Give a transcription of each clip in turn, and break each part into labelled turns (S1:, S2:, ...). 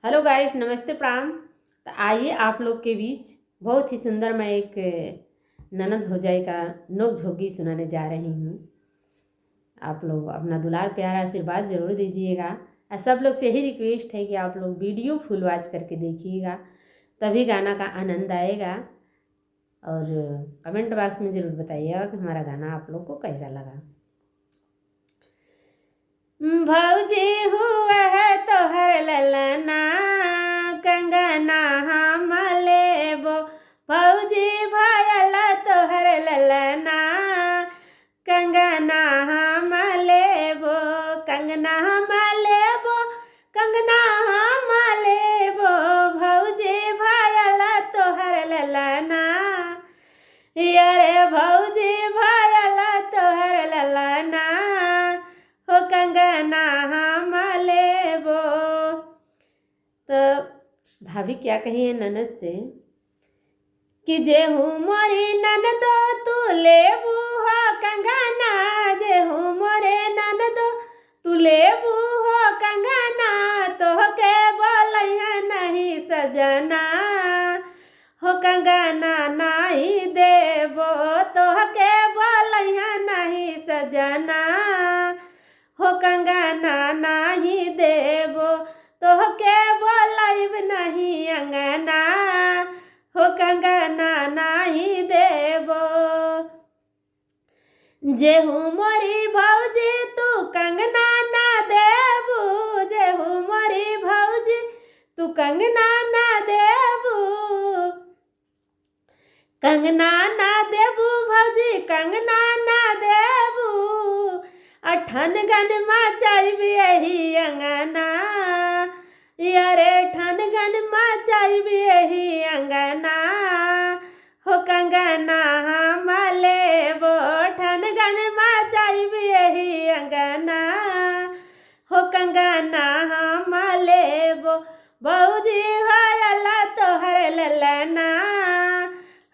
S1: Hello guys, नमस्ते प्रणाम। तो आइए आप लोग के बीच बहुत ही सुंदर मैं एक ननद भौजाई का नोक झोंकी सुनाने जा रही हूँ। आप लोग अपना दुलार प्यार आशीर्वाद जरूर दीजिएगा और सब लोग से यही रिक्वेस्ट है कि आप लोग वीडियो फुल वॉच करके देखिएगा, तभी गाना का आनंद आएगा। और कमेंट बॉक्स में ज़रूर बताइएगा कि हमारा गाना आप लोग को कैसा लगा। भौजी हुआ है तोहर ललना कंगना हम लेबो, भौजी भयल तोहर ललना कंगना हम लेबो, कंगना हम लेबो, कंगना हम लेबो, भौजी भयल तोहर ललना, यारे भौजी भयल तोहर ललना हो कंगना हम लेबो। तो भाभी क्या कही है ननद से कि जेहू मोरी ननदो तू लेबू हो कंगना, जेहू मोरे ननदो तू लेबू हो कंगना, तोहके बोलैया नहीं सजना हो कंगना नहीं देबो, तोहके बोलैया नहीं सजना हो कंगना नहीं देबो, तोहके बोलाइब नहीं अंगना हो कंगना नहीं देबो। जेहू मोरी भौजी तू कंगना ना देबू, जेहू मोरी भौजी तू कंगना ना देबू, कंगना ना देबू भौजी कंगना ना देबू, ठन गन मचाइब यही अंगना, यारे ठन गन मचाइब यही अंगना हो कंगना हम लेबो, ठन गन मचाइब यही अंगना हो कंगना हम लेबो, भौजी भयल तोहर ललना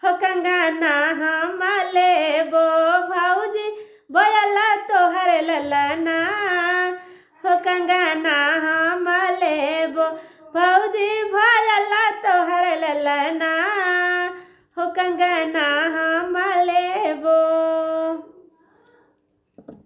S1: हो कंगना हम लेबो, भौजी भयल तोहर ललना हो कंगना हम लेबो, भौजी भयल तोहर ललना हो कंगना